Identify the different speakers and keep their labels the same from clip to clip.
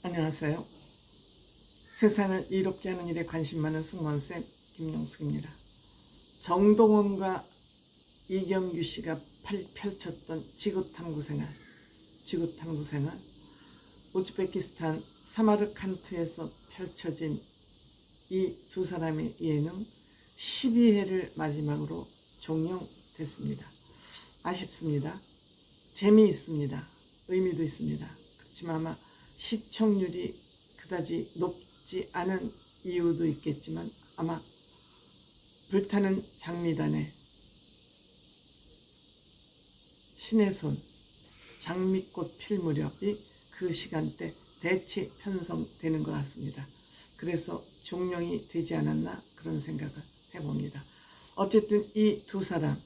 Speaker 1: 안녕하세요. 세상을 이롭게 하는 일에 관심 많은 승무원쌤 김용숙입니다. 정동원과 이경규 씨가 펼쳤던 지구탐구 생활, 우즈베키스탄 사마르칸트에서 펼쳐진 이 두 사람의 예능 12회를 마지막으로 종영됐습니다. 아쉽습니다. 재미있습니다. 의미도 있습니다. 그렇지만 아마 시청률이 그다지 높지 않은 이유도 있겠지만 아마 불타는 장미단의 신의 손, 장미꽃 필 무렵이 그 시간대 대체 편성되는 것 같습니다. 그래서 종영이 되지 않았나 그런 생각을 해봅니다. 어쨌든 이 두 사람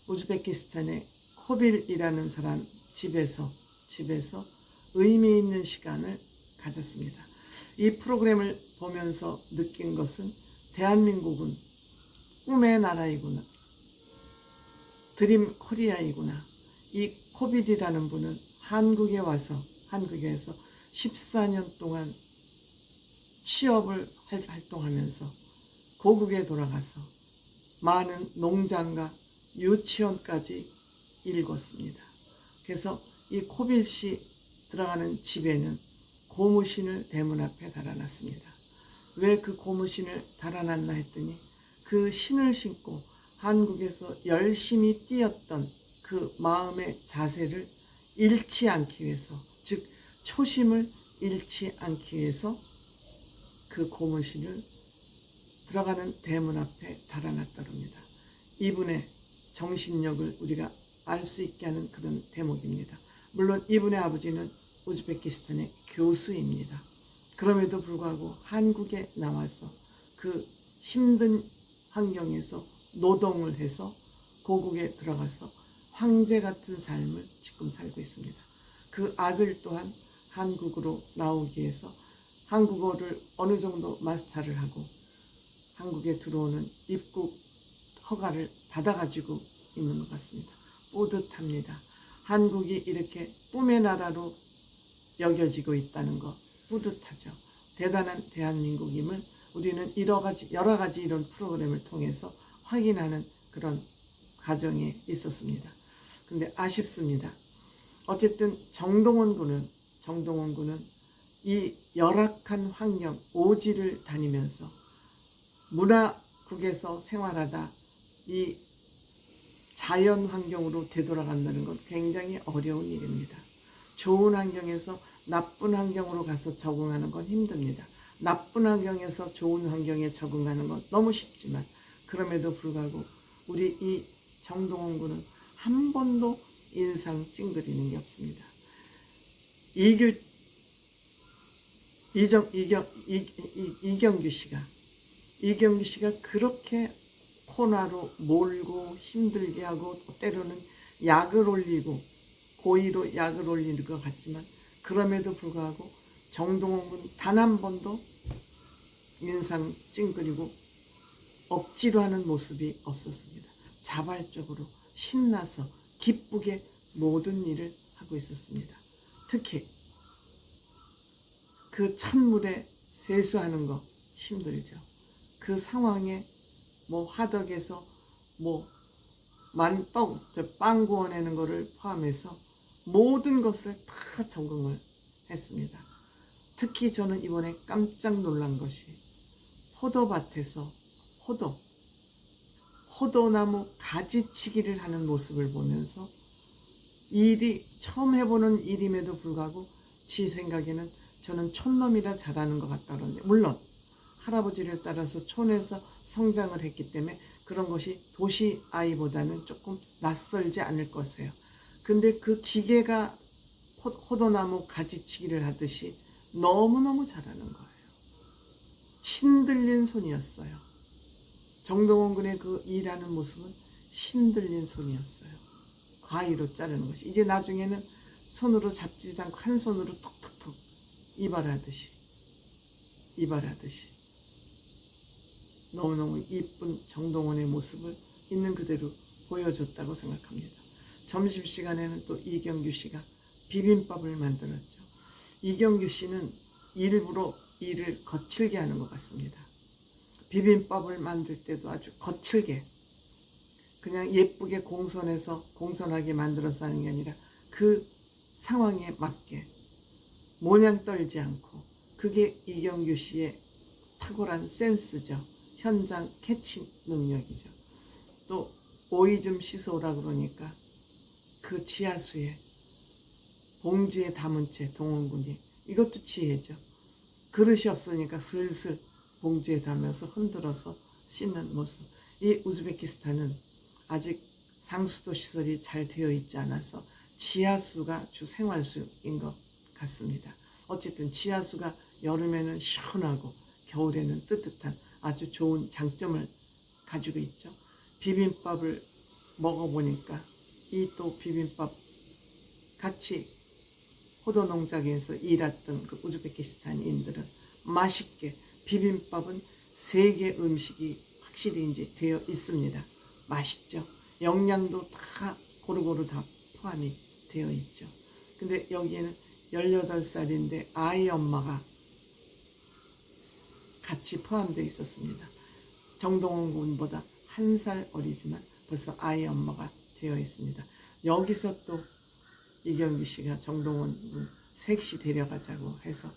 Speaker 1: 우즈베키스탄의 코빌이라는 사람 집에서 의미 있는 시간을 가졌습니다. 이 프로그램을 보면서 느낀 것은 대한민국은 꿈의 나라이구나, 드림 코리아이구나. 이 코빌이라는 분은 한국에서 14년 동안 취업을 활동하면서 고국에 돌아가서 많은 농장과 유치원까지 읽었습니다. 그래서 이 코빌 씨 들어가는 집에는 고무신을 대문 앞에 달아놨습니다. 왜 그 고무신을 달아놨나 했더니 그 신을 신고 한국에서 열심히 뛰었던 그 마음의 자세를 잃지 않기 위해서, 즉 초심을 잃지 않기 위해서 그 고무신을 들어가는 대문 앞에 달아놨다고 합니다. 이분의 정신력을 우리가 알 수 있게 하는 그런 대목입니다. 물론 이분의 아버지는 우즈베키스탄의 교수입니다. 그럼에도 불구하고 한국에 나와서 그 힘든 환경에서 노동을 해서 고국에 들어가서 황제 같은 삶을 지금 살고 있습니다. 그 아들 또한 한국으로 나오기 위해서 한국어를 어느 정도 마스터를 하고 한국에 들어오는 입국 허가를 받아가지고 있는 것 같습니다. 뿌듯합니다. 한국이 이렇게 꿈의 나라로 여겨지고 있다는 거 뿌듯하죠. 대단한 대한민국임을 우리는 여러 가지 이런 프로그램을 통해서 확인하는 그런 과정에 있었습니다. 근데 아쉽습니다. 어쨌든 정동원 군은 이 열악한 환경, 오지를 다니면서 문화국에서 생활하다 이 자연 환경으로 되돌아간다는 건 굉장히 어려운 일입니다. 좋은 환경에서 나쁜 환경으로 가서 적응하는 건 힘듭니다. 나쁜 환경에서 좋은 환경에 적응하는 건 너무 쉽지만 그럼에도 불구하고 우리 이 정동원 군은 한 번도 인상 찡그리는 게 없습니다. 이경규 씨가 그렇게 코너로 몰고 힘들게 하고 때로는 약을 올리고 고의로 약을 올리는 것 같지만 그럼에도 불구하고 정동원 군 단 한 번도 인상 찡그리고 억지로 하는 모습이 없었습니다. 자발적으로 신나서 기쁘게 모든 일을 하고 있었습니다. 특히 그 찬물에 세수하는 거 힘들죠. 그 상황에 화덕에서 빵 구워내는 거를 포함해서 모든 것을 다 적응을 했습니다. 특히 저는 이번에 깜짝 놀란 것이 포도밭에서 호도나무 가지치기를 하는 모습을 보면서 처음 해보는 일임에도 불구하고 지 생각에는 저는 촌놈이라 잘하는 것 같다는데, 물론 할아버지를 따라서 촌에서 성장을 했기 때문에 그런 것이 도시 아이보다는 조금 낯설지 않을 것이에요. 근데 그 기계가 호도나무 가지치기를 하듯이 너무너무 잘하는 거예요. 신들린 손이었어요. 정동원 군의 그 일하는 모습은 신들린 손이었어요. 가위로 자르는 것이. 이제 나중에는 손으로 잡지도 않고 한 손으로 톡톡톡 이발하듯이 너무너무 이쁜 정동원의 모습을 있는 그대로 보여줬다고 생각합니다. 점심시간에는 또 이경규 씨가 비빔밥을 만들었죠. 이경규 씨는 일부러 일을 거칠게 하는 것 같습니다. 비빔밥을 만들 때도 아주 거칠게 그냥 예쁘게 공손하게 만들어서 하는 게 아니라 그 상황에 맞게 모냥 떨지 않고, 그게 이경규 씨의 탁월한 센스죠. 현장 캐치 능력이죠. 또 오이 좀 씻어오라 그러니까 그 지하수에 봉지에 담은 채 동원군이, 이것도 지혜죠. 그릇이 없으니까 슬슬 봉지에 담아서 흔들어서 씻는 모습. 이 우즈베키스탄은 아직 상수도 시설이 잘 되어 있지 않아서 지하수가 주 생활수인 것 같습니다. 어쨌든 지하수가 여름에는 시원하고 겨울에는 뜨뜻한 아주 좋은 장점을 가지고 있죠. 비빔밥을 먹어보니까 이 또 비빔밥 같이 호도 농장에서 일했던 그 우즈베키스탄인들은 맛있게 비빔밥은 세계 음식이 확실히 이제 되어 있습니다. 맛있죠. 영양도 다 고루고루 다 포함이 되어 있죠. 근데 여기에는 18살인데 아이 엄마가 같이 포함되어 있었습니다. 정동원 군보다 1살 어리지만 벌써 아이 엄마가 되어 있습니다. 여기서 또 이경규 씨가 정동원 군 셋이 데려가자고 해서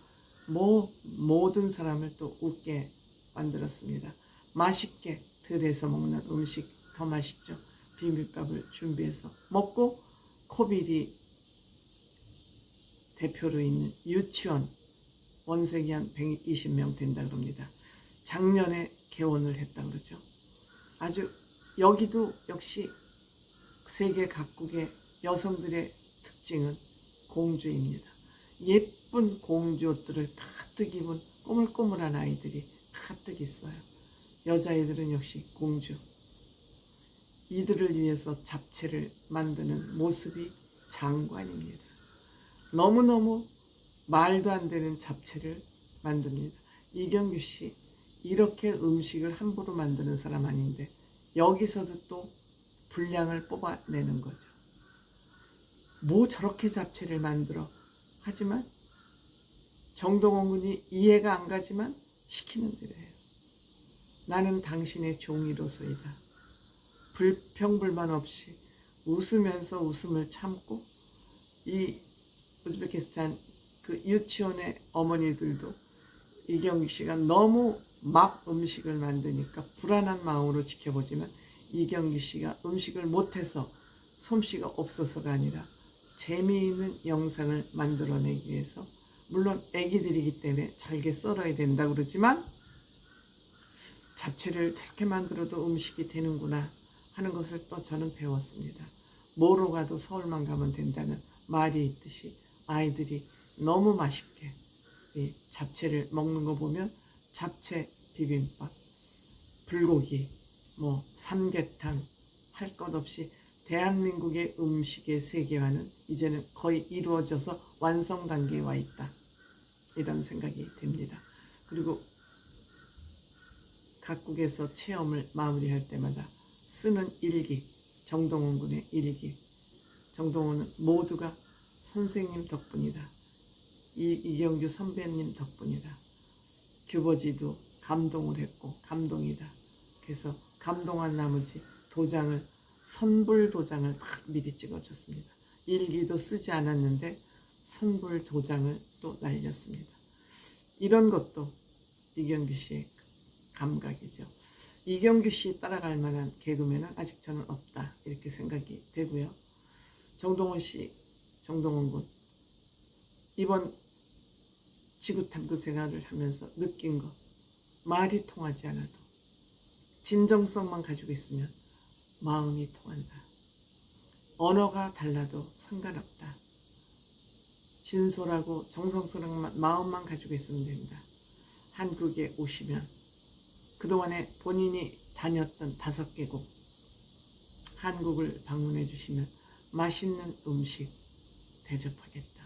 Speaker 1: 모든 사람을 또 웃게 만들었습니다. 맛있게 들에서 먹는 음식 더 맛있죠. 비빔밥을 준비해서 먹고 코빌이 대표로 있는 유치원 원생이 한 120명 된다 그럽니다. 작년에 개원을 했다 그러죠. 아주 여기도 역시 세계 각국의 여성들의 특징은 공주입니다. 예쁜 공주옷들을 가득 입은 꼬물꼬물한 아이들이 가득 있어요. 여자애들은 역시 공주. 이들을 위해서 잡채를 만드는 모습이 장관입니다. 너무너무 말도 안 되는 잡채를 만듭니다. 이경규 씨 이렇게 음식을 함부로 만드는 사람 아닌데 여기서도 또 분량을 뽑아내는 거죠. 뭐 저렇게 잡채를 만들어. 하지만 정동원 군이 이해가 안 가지만 시키는 대로 해요. 나는 당신의 종이로소이다. 불평불만 없이 웃으면서 웃음을 참고, 이 우즈베키스탄 그 유치원의 어머니들도 이경규 씨가 너무 막 음식을 만드니까 불안한 마음으로 지켜보지만 이경규 씨가 음식을 못해서 솜씨가 없어서가 아니라 재미있는 영상을 만들어내기 위해서, 물론 애기들이기 때문에 잘게 썰어야 된다고 그러지만 잡채를 저렇게 만들어도 음식이 되는구나 하는 것을 또 저는 배웠습니다. 뭐로 가도 서울만 가면 된다는 말이 있듯이 아이들이 너무 맛있게 이 잡채를 먹는 거 보면 잡채 비빔밥, 불고기, 삼계탕 할 것 없이 대한민국의 음식의 세계화는 이제는 거의 이루어져서 완성 단계에 와 있다. 이런 생각이 듭니다. 그리고 각국에서 체험을 마무리할 때마다 쓰는 일기, 정동원 군의 일기. 정동원은 모두가 선생님 덕분이다. 이경규 선배님 덕분이다. 규버지도 감동을 했고 감동이다. 그래서 감동한 나머지 도장을, 선불 도장을 다 미리 찍어줬습니다. 일기도 쓰지 않았는데 선불 도장을 또 날렸습니다. 이런 것도 이경규 씨의 감각이죠. 이경규 씨 따라갈 만한 개그맨은 아직 저는 없다, 이렇게 생각이 되고요. 정동원 씨, 정동원 군, 이번 지구탐구 생활을 하면서 느낀 것, 말이 통하지 않아도 진정성만 가지고 있으면 마음이 통한다. 언어가 달라도 상관없다. 진솔하고 정성스러운 마음만 가지고 있으면 된다. 한국에 오시면 그동안에 본인이 다녔던 5개국 한국을 방문해 주시면 맛있는 음식 대접하겠다.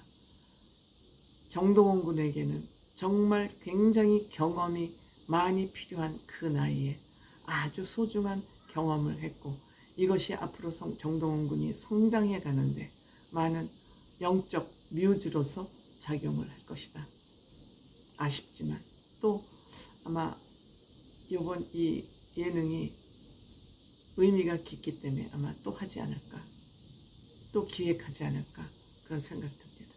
Speaker 1: 정동원 군에게는 정말 굉장히 경험이 많이 필요한 그 나이에 아주 소중한 경험을 했고, 이것이 앞으로 정동원 군이 성장해 가는데 많은 영적 뮤즈로서 작용을 할 것이다. 아쉽지만 또 아마 이번 이 예능이 의미가 깊기 때문에 아마 또 하지 않을까, 또 기획하지 않을까 그런 생각 듭니다.